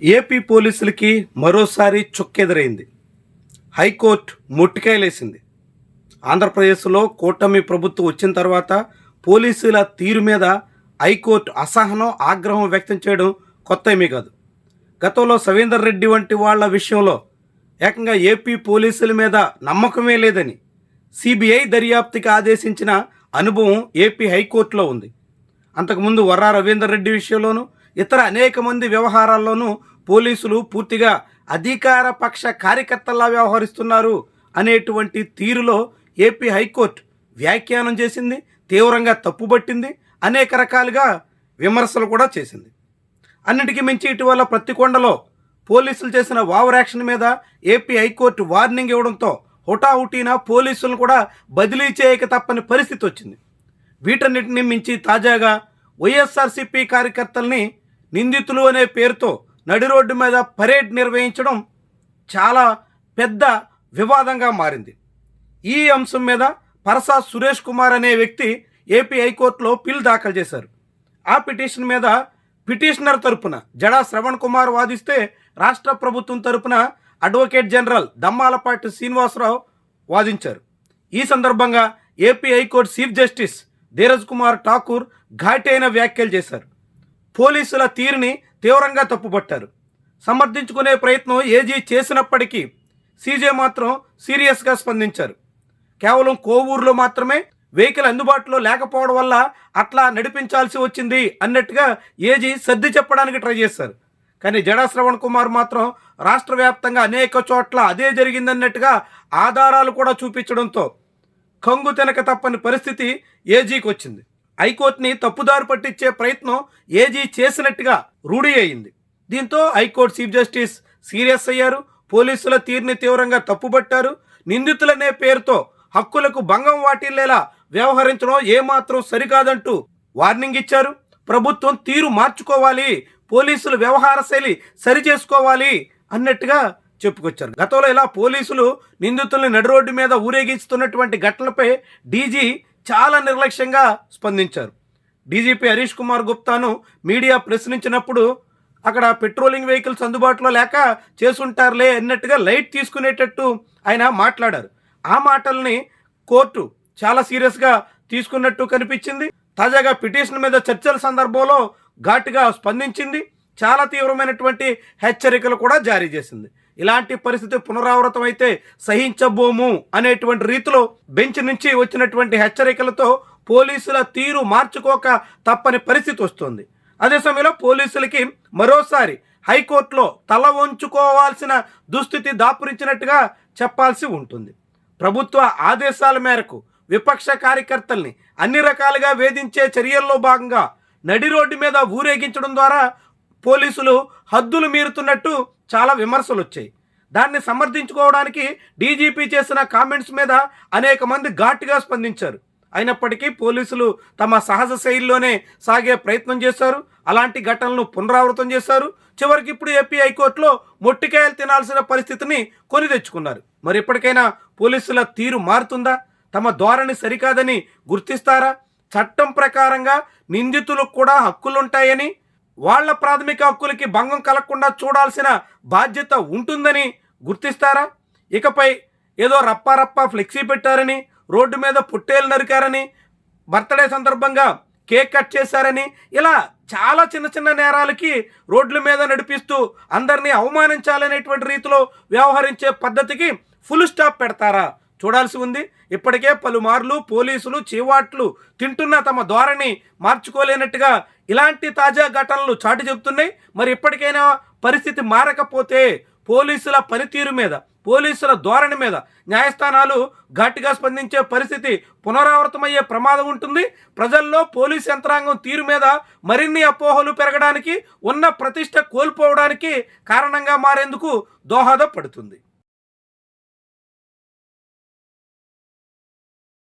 AP పోలీసులకి మరోసారి చుక్కెదురైంది. High court మొట్టికాయలేసింది. ఆంధ్రప్రదేశ్లో కూటమి ప్రభుత్వం వచ్చిన తర్వాత పోలీసుల తీరు మీద హైకోర్టు అసహనం, ఆగ్రహం వ్యక్తం చేయడం కొత్త ఏమీ కాదు. గతంలో సవీందర్ రెడ్డి వంటి వాళ్ళ విషయంలో ఏకంగా ఏపీ పోలీసుల మీద నమ్మకమే లేదని సిబిఐ దర్యాప్తుకి ఆదేశించిన అనుభవం ఏపీ హైకోర్టులో ఉంది. అంతకుముందు వర్రా రవీందర్ రెడ్డి విషయంలోనూ ఇతర అనేక మంది వ్యవహారాల్లోనూ పోలీసులు పూర్తిగా అధికార పక్ష కార్యకర్తల్లా వ్యవహరిస్తున్నారు అనేటువంటి తీరులో ఏపీ హైకోర్టు వ్యాఖ్యానం చేసింది, తీవ్రంగా తప్పుబట్టింది, అనేక రకాలుగా విమర్శలు కూడా చేసింది. అన్నిటికీ మించి ఇటీవల ప్రతికొండలో పోలీసులు చేసిన ఓవర్ యాక్షన్ మీద ఏపీ హైకోర్టు వార్నింగ్ ఇవ్వడంతో హుటాహుటీన పోలీసులను కూడా బదిలీ చేయక తప్పని పరిస్థితి వచ్చింది. వీటన్నిటిని మించి తాజాగా వైఎస్ఆర్సీపీ కార్యకర్తల్ని నిందితులు అనే పేరుతో నడి రోడ్డు మీద పరేడ్ నిర్వహించడం చాలా పెద్ద వివాదంగా మారింది. ఈ అంశం మీద పరసా సురేష్ కుమార్ అనే వ్యక్తి ఏపీ హైకోర్టులో పిల్ దాఖలు చేశారు. ఆ పిటిషన్ మీద పిటిషనర్ తరపున జడా శ్రవణ్ కుమార్ వాదిస్తే, రాష్ట్ర ప్రభుత్వం తరపున అడ్వకేట్ జనరల్ దమ్మాలపాటి శ్రీనివాసరావు వాదించారు. ఈ సందర్భంగా AP high court chief justice Dheeraj Kumar Thakur ఘాటైన వ్యాఖ్యలు చేశారు. పోలీసుల తీరుని తీవ్రంగా తప్పుపట్టారు. సమర్థించుకునే ప్రయత్నం ఏజీ చేసినప్పటికీ సీజే మాత్రం సీరియస్గా స్పందించారు. కేవలం కోవూరులో మాత్రమే వెహికల్ అందుబాటులో లేకపోవడం వల్ల అట్లా నడిపించాల్సి వచ్చింది అన్నట్టుగా ఏజీ సర్ది చెప్పడానికి ట్రై చేశారు. కానీ జడా శ్రవణ్ కుమార్ మాత్రం రాష్ట్ర వ్యాప్తంగా అనేక చోట్ల అదే జరిగిందన్నట్టుగా ఆధారాలు కూడా చూపించడంతో కంగు తినక తప్పని పరిస్థితి ఏజీకి వచ్చింది. హైకోర్టుని తప్పుదారి పట్టించే ప్రయత్నం ఏజీ చేసినట్టుగా రూఢి అయింది. దీంతో హైకోర్టు చీఫ్ జస్టిస్ సీరియస్ అయ్యారు. పోలీసుల తీరుని తీవ్రంగా తప్పుబట్టారు. నిందితులనే పేరుతో హక్కులకు భంగం వాటిల్లేలా వ్యవహరించడం ఏమాత్రం సరికాదంటూ వార్నింగ్ ఇచ్చారు. ప్రభుత్వం తీరు మార్చుకోవాలి, పోలీసుల వ్యవహార శైలి సరిచేసుకోవాలి అన్నట్టుగా చెప్పుకొచ్చారు. గతంలో ఇలా పోలీసులు నిందితుల్ని నడి రోడ్డు మీద ఊరేగిస్తున్నటువంటి ఘటనలపై డీజీ చాలా నిర్లక్ష్యంగా స్పందించారు. డీజీపీ హరీష్ కుమార్ గుప్తాను మీడియా ప్రశ్నించినప్పుడు అక్కడ పెట్రోలింగ్ వెహికల్స్ అందుబాటులో లేక చేసుంటారులే అన్నట్టుగా లైట్ తీసుకునేటట్టు ఆయన మాట్లాడారు. ఆ మాటల్ని కోర్టు చాలా సీరియస్గా తీసుకున్నట్టు కనిపించింది. తాజాగా పిటిషన్ మీద చర్చల సందర్భంలో ఘాటుగా స్పందించింది. చాలా తీవ్రమైనటువంటి హెచ్చరికలు కూడా జారీ చేసింది. ఇలాంటి పరిస్థితి పునరావృతం అయితే సహించబోము అనేటువంటి రీతిలో బెంచ్ నుంచి వచ్చినటువంటి హెచ్చరికలతో పోలీసుల తీరు మార్చుకోక తప్పని పరిస్థితి వస్తుంది. అదే సమయంలో పోలీసులకి మరోసారి హైకోర్టులో తల వంచుకోవాల్సిన దుస్థితి దాపురించినట్టుగా చెప్పాల్సి ఉంటుంది. ప్రభుత్వ ఆదేశాల మేరకు విపక్ష కార్యకర్తల్ని అన్ని రకాలుగా వేధించే చర్యల్లో భాగంగా నడి రోడ్డు మీద ఊరేగించడం ద్వారా పోలీసులు హద్దులు మీరుతున్నట్టు చాలా విమర్శలు వచ్చాయి. దాన్ని సమర్థించుకోవడానికి డీజీపీ చేసిన కామెంట్స్ మీద అనేక మంది ఘాటుగా స్పందించారు. అయినప్పటికీ పోలీసులు తమ సహజ శైలిలోనే సాగే ప్రయత్నం చేశారు. అలాంటి ఘటనలను పునరావృతం చేశారు. చివరికి ఇప్పుడు ఏపీ హైకోర్టులో మొట్టికాయలు తినాల్సిన పరిస్థితిని కొని తెచ్చుకున్నారు. మరి ఇప్పటికైనా పోలీసుల తీరు మారుతుందా? తమ ధోరణి సరికాదని గుర్తిస్తారా? చట్టం ప్రకారంగా నిందితులకు కూడా హక్కులుంటాయని, వాళ్ళ ప్రాథమిక హక్కులకి భంగం కలగకుండా చూడాల్సిన బాధ్యత ఉంటుందని గుర్తిస్తారా? ఇకపై ఏదో రప్పా ఫ్లెక్సీ పెట్టారని, రోడ్డు మీద పుట్టేలు నరికారని, బర్త్డే సందర్భంగా కేక్ కట్ చేశారని, ఇలా చాలా చిన్న చిన్న నేరాలకి రోడ్ల మీద నడిపిస్తూ అందరినీ అవమానించాలనేటువంటి రీతిలో వ్యవహరించే పద్ధతికి ఫుల్ స్టాప్ పెడతారా? చూడాల్సి ఉంది. ఇప్పటికే పలుమార్లు పోలీసులు చీవాట్లు తింటున్న తమ ధోరణి మార్చుకోలేనట్టుగా ఇలాంటి తాజా ఘటనలు చాటి చెబుతున్నాయి. మరి ఇప్పటికైనా పరిస్థితి మారకపోతే పోలీసుల పనితీరు మీద, పోలీసుల ధోరణి మీద న్యాయస్థానాలు ఘాటుగా స్పందించే పరిస్థితి పునరావృతమయ్యే ప్రమాదం ఉంటుంది. ప్రజల్లో పోలీసు యంత్రాంగం తీరు మీద మరిన్ని అపోహలు పెరగడానికి, ఉన్న ప్రతిష్ట కోల్పోవడానికి కారణంగా మారేందుకు దోహదపడుతుంది.